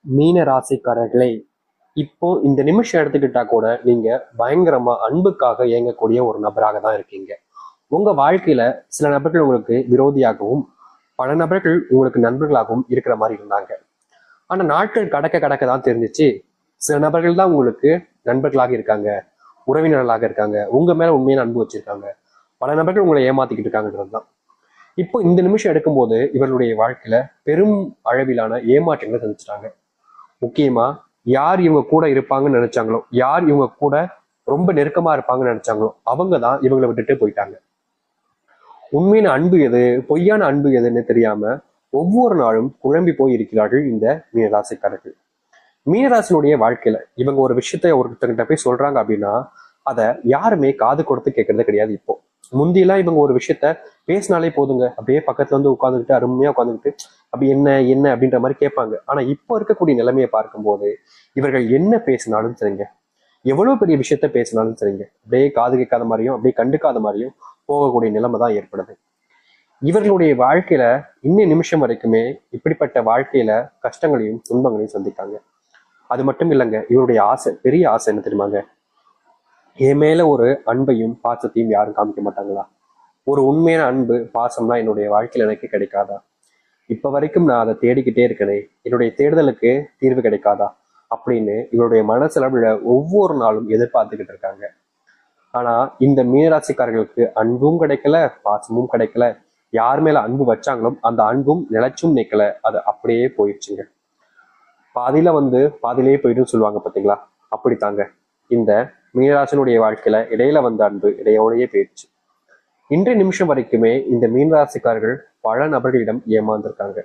மீன ராசிக்காரர்களே, இப்போ இந்த நிமிஷம் எடுத்துக்கிட்டா கூட நீங்க பயங்கரமா அன்புக்காக இயங்கக்கூடிய ஒரு நபராக தான் இருக்கீங்க. உங்க வாழ்க்கையில சில நபர்கள் உங்களுக்கு விரோதியாகவும் பல நபர்கள் உங்களுக்கு நண்பர்களாகவும் இருக்கிற மாதிரி இருந்தாங்க. ஆனா நாட்கள் கடக்க கடக்க தான் தெரிஞ்சிச்சு, சில நபர்கள் தான் உங்களுக்கு நண்பர்களாக இருக்காங்க, உறவினர்களாக இருக்காங்க, உங்க மேல உண்மையான அன்பு வச்சிருக்காங்க. பல நபர்கள் உங்களை ஏமாத்திக்கிட்டு இருக்காங்கன்றதுதான். இப்போ இந்த நிமிஷம் எடுக்கும்போது இவர்களுடைய வாழ்க்கையில பெரும் அளவிலான ஏமாற்றங்களை சந்திச்சிட்டாங்க. முக்கியமா யார் இவங்க கூட இருப்பாங்கன்னு நினைச்சாங்களோ, யார் இவங்க கூட ரொம்ப நெருக்கமா இருப்பாங்கன்னு நினைச்சாங்களோ, அவங்க தான் இவங்களை விட்டுட்டு போயிட்டாங்க. உண்மையான அன்பு எது, பொய்யான அன்பு எதுன்னு தெரியாம ஒவ்வொரு நாளும் குழம்பி போய் இருக்கிறார்கள் இந்த மீனராசிக்காரர்கள். மீனராசினுடைய வாழ்க்கையில இவங்க ஒரு விஷயத்த ஒருத்தர்கிட்ட போய் சொல்றாங்க அப்படின்னா, அதை யாருமே காது கொடுத்து கேட்கறது கிடையாது. இப்போ முந்தியெல்லாம் இவங்க ஒரு விஷயத்த பேசினாலே போதுங்க, அப்படியே பக்கத்துல வந்து உட்காந்துக்கிட்டு அருமையா உட்காந்துக்கிட்டு அப்படி என்ன என்ன அப்படின்ற மாதிரி கேட்பாங்க. ஆனா இப்போ இருக்கக்கூடிய நிலைமையை பார்க்கும்போது இவர்கள் என்ன பேசினாலும் சரிங்க, எவ்வளவு பெரிய விஷயத்த பேசினாலும் சரிங்க, அப்படியே காது கேட்காத மாதிரியும் அப்படியே கண்டுக்காத மாதிரியும் போகக்கூடிய நிலைமை தான் ஏற்படுது. இவர்களுடைய வாழ்க்கையில இன்னும் நிமிஷம் வரைக்குமே இப்படிப்பட்ட வாழ்க்கையில கஷ்டங்களையும் துன்பங்களையும் சந்திக்காங்க. அது மட்டும் இல்லைங்க, இவருடைய ஆசை, பெரிய ஆசை என்ன தெரியுமாங்க? என் மேல ஒரு அன்பையும் பாசத்தையும் யாரும் காமிக்க மாட்டாங்களா? ஒரு உண்மையான அன்பு பாசம்னா என்னுடைய வாழ்க்கையில எனக்கு கிடைக்காதா? இப்ப வரைக்கும் நான் அதை தேடிக்கிட்டே இருக்கனே, என்னுடைய தேடுதலுக்கு தீர்வு கிடைக்காதா அப்படின்னு இவருடைய மனசுல ஒவ்வொரு நாளும் எதிர்பார்த்துக்கிட்டு இருக்காங்க. ஆனா இந்த மீனராசிக்காரர்களுக்கு அன்பும் கிடைக்கல, பாசமும் கிடைக்கல. யார் மேல அன்பு வச்சாங்களோ அந்த அன்பும் நிலைச்சும் நிக்கல, அது அப்படியே போயிடுச்சுங்க. பாதியில வந்து பாதியிலேயே போயிடும் சொல்லுவாங்க பாத்தீங்களா? அப்படித்தாங்க இந்த மீனராசினுடைய வாழ்க்கையில இடையில வந்த அன்பு இடையோடையே போயிடுச்சு. இன்றைய நிமிஷம் வரைக்குமே இந்த மீனராசிக்காரர்கள் பல நபர்களிடம் ஏமாந்திருக்காங்க.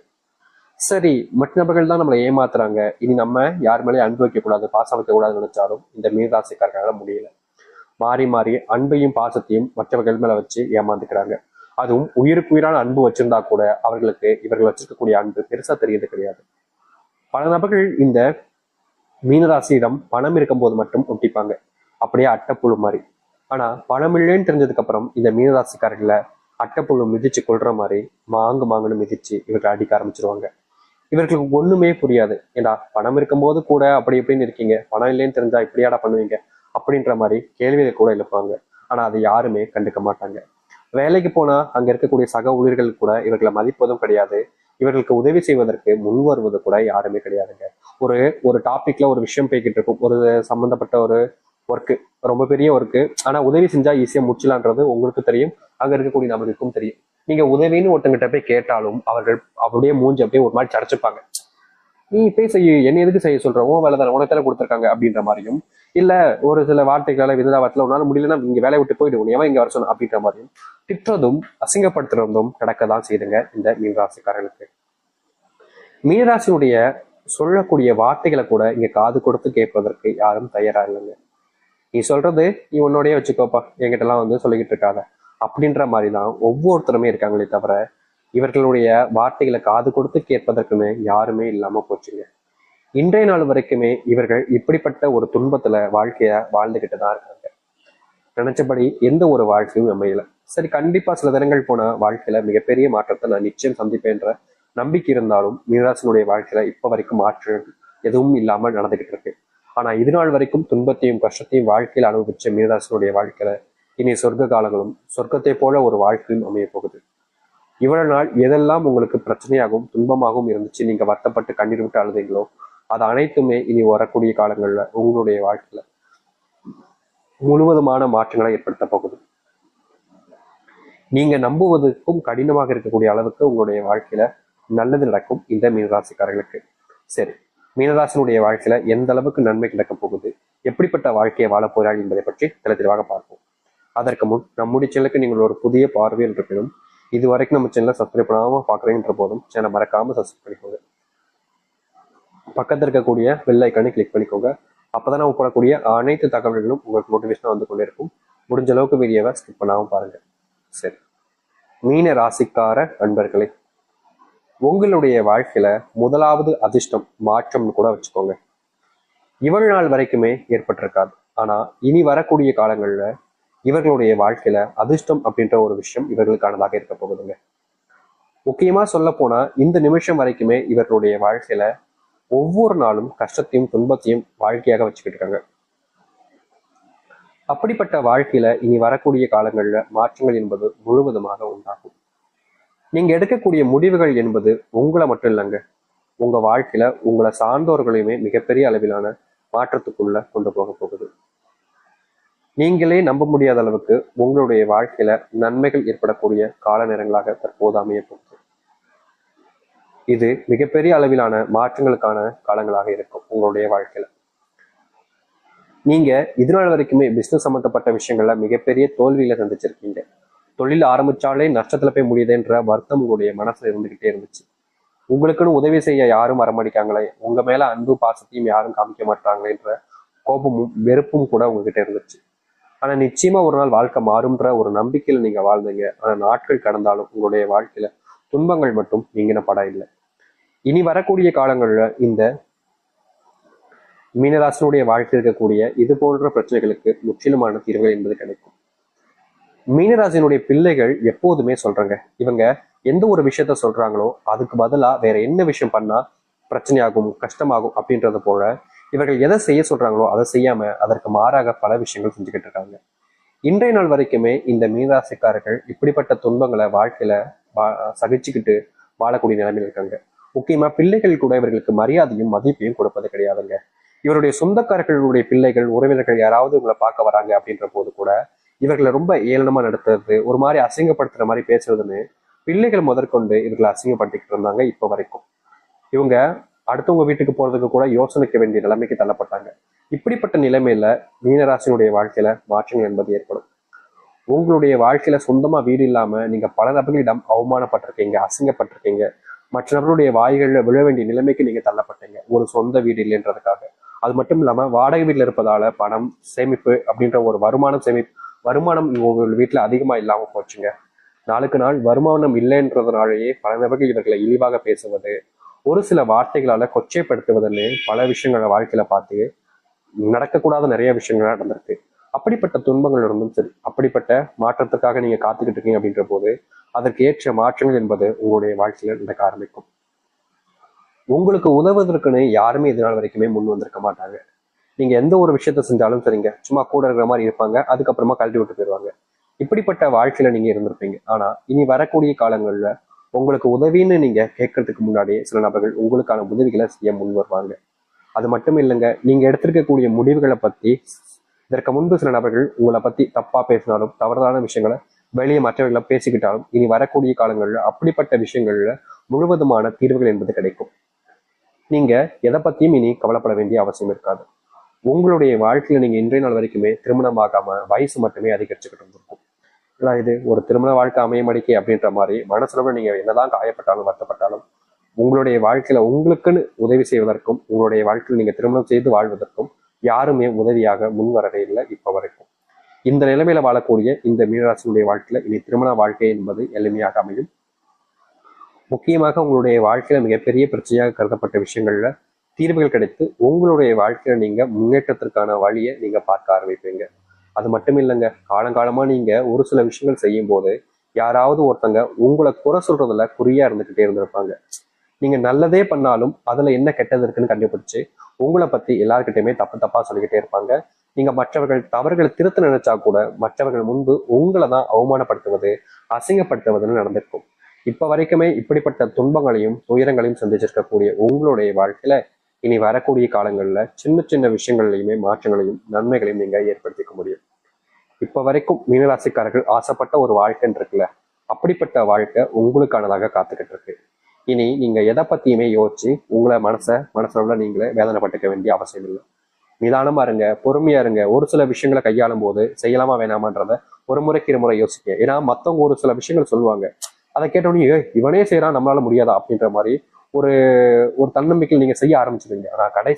சரி, மற்ற நபர்கள் தான் நம்மளை ஏமாத்துறாங்க, இனி நம்ம யார் மேலேயும் அன்பு வைக்கக்கூடாது, பாசம் வைக்கக்கூடாதுன்னு நினைச்சாலும் இந்த மீனராசிக்காரர்களால முடியல. மாறி மாறி அன்பையும் பாசத்தையும் மற்றவர்கள் மேல வச்சு ஏமாந்துக்கிறாங்க. அதுவும் உயிருக்கு உயிரான அன்பு வச்சிருந்தா கூட அவர்களுக்கு இவர்கள் வச்சிருக்கக்கூடிய அன்பு பெருசா தெரியறது கிடையாது. பல நபர்கள் இந்த மீனராசியிடம் பணம் இருக்கும்போது மட்டும் ஒட்டிப்பாங்க, அப்படியே அட்டைப்புழு மாதிரி. ஆனா பணம் இல்லைன்னு தெரிஞ்சதுக்கு அப்புறம் இந்த மீனராசிக்காரர்களை அட்டைப்புழு மிதிச்சு கொள்ற மாதிரி மாங்கு மாங்குன்னு மிதிச்சு இவர்கள் அடிக்க ஆரம்பிச்சிருவாங்க. இவர்களுக்கு ஒண்ணுமே புரியாது. ஏண்டா பணம் இருக்கும்போது கூட அப்படி இப்படின்னு இருக்கீங்க, பணம் இல்லைன்னு தெரிஞ்சா இப்படியாடா பண்ணுவீங்க அப்படின்ற மாதிரி கேள்வியை கூட எழுப்பாங்க. ஆனா அதை யாருமே கண்டுக்க மாட்டாங்க. வேலைக்கு போனா அங்க இருக்கக்கூடிய சக ஊழியர்கள் கூட இவர்களை மதிப்பதும் கிடையாது. இவர்களுக்கு உதவி செய்வதற்கு முன் வருவது கூட யாருமே கிடையாதுங்க. ஒரு ஒரு டாபிக்ல ஒரு விஷயம் போய்கிட்டு இருக்கும், ஒரு சம்பந்தப்பட்ட ஒரு ஒர்க்கு, ரொம்ப பெரிய ஒர்க்கு. ஆனா உதவி செஞ்சா ஈஸியா முடிச்சலான்றது உங்களுக்கு தெரியும், அங்க இருக்கக்கூடிய நபருக்கும் தெரியும். நீங்க உதவின்னு ஒருத்தங்கிட்ட போய் கேட்டாலும் அவர்கள் அப்படியே மூஞ்சி அப்படியே ஒரு மாதிரி சடைச்சுப்பாங்க. நீ போய் செய்ய, என்ன எதுக்கு செய்ய சொல்ற, உன் வேலை தானே, உனக்கு தானே கொடுத்துருக்காங்க அப்படின்ற மாதிரியும், இல்ல ஒரு சில வார்த்தைகளால விததாவத்துல உன்னால முடியலன்னா இங்க வேலையை விட்டு போயிடு, உன் எவன் இங்க வர சொன்ன அப்படின்ற மாதிரியும் திட்டுறதும் அசிங்கப்படுத்துறதும் நடக்கதான் செய்யுதுங்க இந்த மீனராசிக்காரர்களுக்கு. மீனராசினுடைய சொல்லக்கூடிய வார்த்தைகளை கூட இங்க காது கொடுத்து கேட்பதற்கு யாரும் தயாரா இல்லைங்க. நீ சொல்றது நீ உன்னோடய வச்சுக்கோப்பா, என்கிட்ட எல்லாம் வந்து சொல்லிக்கிட்டு இருக்காத அப்படின்ற மாதிரிதான் ஒவ்வொருத்தருமே இருக்காங்களே தவிர இவர்களுடைய வார்த்தைகளை காது கொடுத்து கேட்பதற்குமே யாருமே இல்லாம போச்சுங்க. இன்றைய நாள் வரைக்குமே இவர்கள் இப்படிப்பட்ட ஒரு துன்பத்துல வாழ்க்கைய வாழ்ந்துகிட்டு தான் இருக்காங்க. நினைச்சபடி எந்த ஒரு வாழ்க்கையும் அமையல. சரி, கண்டிப்பா சில தினங்கள் போன வாழ்க்கையில மிகப்பெரிய மாற்றத்தை நான் நிச்சயம் சந்திப்பேன்ற நம்பிக்கை இருந்தாலும் மீனராசினுடைய வாழ்க்கையில இப்ப வரைக்கும் மாற்றம் எதுவும் இல்லாமல் நடந்துகிட்டு இருக்கு. ஆனா இது நாள் வரைக்கும் துன்பத்தையும் கஷ்டத்தையும் வாழ்க்கையில அனுபவிச்ச மீனராசினுடைய வாழ்க்கையில இனி சொர்க்க காலங்களும் சொர்க்கத்தை போல ஒரு வாழ்க்கையும் அமைய போகுது. இவ்வளவு நாள் எதெல்லாம் உங்களுக்கு பிரச்சனையாகவும் துன்பமாகவும் இருந்துச்சு, நீங்க வருத்தப்பட்டு கண்ணீர் விட்டு அழுதீங்களோ அது அனைத்துமே இனி வரக்கூடிய காலங்கள்ல உங்களுடைய வாழ்க்கையில முழுவதுமான மாற்றங்களை ஏற்படுத்த போகுது. நீங்க நம்புவதற்கும் கடினமாக இருக்கக்கூடிய அளவுக்கு உங்களுடைய வாழ்க்கையில நல்லது நடக்கும் இந்த மீனராசிக்காரர்களுக்கு. சரி, மீனராசினுடைய வாழ்க்கையில எந்த அளவுக்கு நன்மை கிடைக்க போகுது, எப்படிப்பட்ட வாழ்க்கையை வாழ போகிறாள் என்பதை பற்றி தெளிவாக பார்ப்போம். அதற்கு முன் நம்முடைய சேனலுக்கு நீங்கள் ஒரு புதிய பார்வையில் இருப்பினும் இது வரைக்கும் நம்ம சேனலை சப்ஸ்கிரைப் பண்ணாம பாக்குறீங்கன்ற போதும் சேனல் மறக்காம சப்ஸ்கிரைப் பண்ணிக்கோங்க. பக்கத்தில் இருக்கக்கூடிய பெல் ஐக்கானை கிளிக் பண்ணிக்கோங்க. அப்பதான் நம்ம போடக்கூடிய அனைத்து தகவல்களும் உங்களுக்கு நோட்டிபிகேஷனா வந்து கொண்டே இருக்கும். முடிஞ்ச அளவுக்கு வீடியோவை ஸ்கிப் பண்ணாம பாருங்க. சரி, மீன ராசிக்கார நண்பர்களே, உங்களுடைய வாழ்க்கையில முதலாவது அதிர்ஷ்டம் மாற்றம்னு கூட வச்சுக்கோங்க. இவ்வளவு நாள் வரைக்குமே ஏற்பட்டிருக்காது. ஆனா இனி வரக்கூடிய காலங்கள்ல இவர்களுடைய வாழ்க்கையில அதிர்ஷ்டம் அப்படின்ற ஒரு விஷயம் இவர்களுக்கானதாக இருக்க போகுதுங்க. முக்கியமா சொல்ல போனா இந்த நிமிஷம் வரைக்குமே இவர்களுடைய வாழ்க்கையில ஒவ்வொரு நாளும் கஷ்டத்தையும் துன்பத்தையும் வாழ்க்கையாக வச்சுக்கிட்டு இருக்காங்க. அப்படிப்பட்ட வாழ்க்கையில இனி வரக்கூடிய காலங்கள்ல மாற்றங்கள் என்பது முழுவதுமாக உண்டாகும். நீங்க எடுக்கக்கூடிய முடிவுகள் என்பது உங்களை மட்டும் இல்லைங்க, உங்க வாழ்க்கையில உங்களை சார்ந்தவர்களையுமே மிகப்பெரிய அளவிலான மாற்றத்துக்குள்ள கொண்டு போக போகுது. நீங்களே நம்ப முடியாத அளவுக்கு உங்களுடைய வாழ்க்கையில நன்மைகள் ஏற்படக்கூடிய கால நேரங்களாக தற்போது அமைய போகுது. இது மிகப்பெரிய அளவிலான மாற்றங்களுக்கான காலங்களாக இருக்கும் உங்களுடைய வாழ்க்கையில. நீங்க இதனால வரைக்குமே பிசினஸ் சம்பந்தப்பட்ட விஷயங்கள்ல மிகப்பெரிய தோல்வியில சந்திச்சிருக்கீங்க. தொழில் ஆரம்பிச்சாலே நஷ்டத்துல போய் முடியுதுன்ற வருத்தம் உங்களுடைய மனசுல இருந்துகிட்டே இருந்துச்சு. உங்களுக்குன்னு உதவி செய்ய யாரும் வரமாட்டாங்களே, உங்க மேல அன்பு பாசத்தையும் யாரும் காமிக்க மாட்டாங்களேன்ற கோபமும் வெறுப்பும் கூட உங்ககிட்ட இருந்துச்சு. ஆனா நிச்சயமா ஒரு நாள் வாழ்க்கை மாறும்ன்ற ஒரு நம்பிக்கையில நீங்க வாழ்ந்தீங்க. ஆனா நாட்கள் கடந்தாலும் உங்களுடைய வாழ்க்கையில துன்பங்கள் மட்டும் நீங்கின படம் இல்லை. இனி வரக்கூடிய காலங்கள்ல இந்த மீனராசினுடைய வாழ்க்கை இருக்கக்கூடிய இது போன்ற பிரச்சனைகளுக்கு முற்றிலுமான தீர்வுகள் என்பது கிடைக்கும். மீனராசினுடைய பிள்ளைகள் எப்போதுமே சொல்றாங்க, இவங்க எந்த ஒரு விஷயத்த சொல்றாங்களோ அதுக்கு பதிலா வேற என்ன விஷயம் பண்ணா பிரச்சனையாகும் கஷ்டமாகும் அப்படின்றது போல இவர்கள் எதை செய்ய சொல்றாங்களோ அதை செய்யாம அதற்கு மாறாக பல விஷயங்கள் செஞ்சுக்கிட்டு இருக்காங்க. இன்றைய நாள் வரைக்குமே இந்த மீனராசிக்காரர்கள் இப்படிப்பட்ட துன்பங்களை வாழ்க்கையில சகிச்சுக்கிட்டு வாழக்கூடிய நிலைமையில் இருக்காங்க. முக்கியமா பிள்ளைகள் கூட இவர்களுக்கு மரியாதையும் மதிப்பையும் கொடுப்பது கிடையாதுங்க. இவருடைய சொந்தக்காரர்களுடைய பிள்ளைகள் உறவினர்கள் யாராவது உங்களை பார்க்க வராங்க அப்படின்ற போது கூட இவர்களை ரொம்ப ஏளனமா நடத்துறது, ஒரு மாதிரி அசிங்கப்படுத்துற மாதிரி பேசுறதுன்னு பிள்ளைகள் முதற்கொண்டு இவர்களை அசிங்கப்படுத்திக்கிட்டு இருந்தாங்க. இப்ப வரைக்கும் இவங்க அடுத்தவங்க வீட்டுக்கு போறதுக்கு கூட யோசனைக்க வேண்டிய நிலைமைக்கு தள்ளப்பட்டாங்க. இப்படிப்பட்ட நிலைமையில மீனராசினுடைய வாழ்க்கையில மாற்றங்கள் என்பது ஏற்படும். உங்களுடைய வாழ்க்கையில சொந்தமா வீடு இல்லாம நீங்க பல நபர்களிடம் அவமானப்பட்டிருக்கீங்க, அசிங்கப்பட்டிருக்கீங்க, மற்ற நபருடைய வாய்களில் விழ வேண்டிய நிலைமைக்கு நீங்க தள்ளப்பட்டீங்க ஒரு சொந்த வீடு இல்லைன்றதுக்காக. அது மட்டும் இல்லாம வாடகை வீட்டில் இருப்பதால பணம் சேமிப்பு அப்படின்ற ஒரு வருமானம் உங்க வீட்டுல அதிகமா இல்லாம போச்சுங்க. நாளுக்கு நாள் வருமானம் இல்லைன்றதுனாலேயே பல நபர்கள் இவர்களை இழிவாக பேசுவது, ஒரு சில வார்த்தைகளால கொச்சைப்படுத்துவதுன்னு பல விஷயங்களை வாழ்க்கையில பார்த்து நடக்கக்கூடாத நிறைய விஷயங்கள் நடந்திருக்கு. அப்படிப்பட்ட துன்பங்கள் இருந்தும் சரி, அப்படிப்பட்ட மாற்றத்துக்காக நீங்க காத்துக்கிட்டு இருக்கீங்க அப்படின்ற போது அதற்கு ஏற்ற மாற்றங்கள் என்பது உங்களுடைய வாழ்க்கையில நடக்க ஆரம்பிக்கும். உங்களுக்கு உதவுவதற்குன்னு யாருமே இதனால் வரைக்குமே முன் வந்திருக்க மாட்டாங்க. நீங்க எந்த ஒரு விஷயத்த செஞ்சாலும் சரிங்க, சும்மா கூட இருக்கிற மாதிரி இருப்பாங்க, அதுக்கப்புறமா கழட்டி விட்டு போயிடுவாங்க. இப்படிப்பட்ட வாழ்க்கையில நீங்க இருந்திருப்பீங்க. ஆனா இனி வரக்கூடிய காலங்கள்ல உங்களுக்கு உதவின்னு நீங்க கேட்கறதுக்கு முன்னாடியே சில நபர்கள் உங்களுக்கான உதவிகளை செய்ய முன் வருவாங்க. அது மட்டும் இல்லைங்க, நீங்க எடுத்திருக்கக்கூடிய முடிவுகளை பத்தி இதற்கு முன்பு சில நபர்கள் உங்களை பத்தி தப்பா பேசினாலும் தவறான விஷயங்களை வெளியே மற்றவர்களை பேசிக்கிட்டாலும் இனி வரக்கூடிய காலங்கள்ல அப்படிப்பட்ட விஷயங்கள்ல முழுவதுமான தீர்வுகள் என்பது கிடைக்கும். நீங்க எதை பத்தியும் இனி கவலைப்பட வேண்டிய அவசியம் இருக்காது. உங்களுடைய வாழ்க்கையில நீங்க இன்றைய நாள் வரைக்குமே திருமணமாகாம வயசு மட்டுமே அதிகரிச்சுக்கிட்டு இருந்திருக்கும். இது ஒரு திருமண வாழ்க்கை அமைய மடிக்கை அப்படின்ற மாதிரி மனசுல நீங்க என்னதான் காயப்பட்டாலும் வருத்தப்பட்டாலும் உங்களுடைய வாழ்க்கையில உங்களுக்குன்னு உதவி செய்வதற்கும் உங்களுடைய வாழ்க்கையில் நீங்க திருமணம் செய்து வாழ்வதற்கும் யாருமே உதவியாக முன் வரவே இல்லை இப்ப வரைக்கும். இந்த நிலைமையில வாழக்கூடிய இந்த மீனராசினுடைய வாழ்க்கையில இனி திருமண வாழ்க்கை என்பது எளிமையாக அமையும். முக்கியமாக உங்களுடைய வாழ்க்கையில மிகப்பெரிய பிரச்சனையாக கருதப்பட்ட விஷயங்கள்ல தீர்வுகள் கிடைத்து உங்களுடைய வாழ்க்கையில நீங்க முன்னேற்றத்திற்கான வழியை நீங்க பார்க்க ஆரம்பிப்பீங்க. அது மட்டும் இல்லைங்க, காலங்காலமா நீங்க ஒரு சில விஷயங்கள் செய்யும் போது யாராவது ஒருத்தங்க உங்களை குறை சொல்றதுல குறியா இருந்துகிட்டே இருந்திருப்பாங்க. நீங்க நல்லதே பண்ணாலும் அதுல என்ன கெட்டது இருக்குன்னு கண்டுபிடிச்சு உங்களை பத்தி எல்லாருக்கிட்டையுமே தப்பு தப்பா சொல்லிக்கிட்டே இருப்பாங்க. நீங்க மற்றவர்கள் தவறுகளை திருத்த நினைச்சா கூட மற்றவர்கள் முன்பு உங்களை தான் அவமானப்படுத்துவது அசிங்கப்படுத்துவதுன்னு நடந்திருக்கும். இப்ப வரைக்குமே இப்படிப்பட்ட துன்பங்களையும் துயரங்களையும் சந்திச்சிருக்கக்கூடிய உங்களுடைய வாழ்க்கையில இனி வரக்கூடிய காலங்கள்ல சின்ன சின்ன விஷயங்கள்லையுமே மாற்றங்களையும் நன்மைகளையும் நீங்க ஏற்படுத்திக்க முடியும். இப்ப வரைக்கும் மீனராசிக்காரர்கள் ஆசைப்பட்ட ஒரு வாழ்க்கைன்னு இருக்குல்ல, அப்படிப்பட்ட வாழ்க்கை உங்களுக்கானதாக காத்துக்கிட்டு இருக்கு. இனி நீங்க எதை பத்தியுமே யோசிச்சு உங்களை மனசுல நீங்களே வேதனைப்பட்டுக்க வேண்டிய அவசியம் இல்லை. நிதானமா இருங்க, பொறுமையா இருங்க. ஒரு சில விஷயங்களை கையாளும் போது செய்யலாமா வேணாமான்றத ஒரு முறைக்கு இருமுறை யோசிக்க. ஏன்னா மத்தவங்க ஒரு சில விஷயங்கள் சொல்லுவாங்க, அதை கேட்டோடனே இவனே செய்யறான் நம்மளால முடியாதா அப்படின்ற மாதிரி ஒரு ஒரு தன்னம்பிக்கையில் நீங்க செய்ய ஆரம்பிச்சிருங்க. ஆனா கடைசி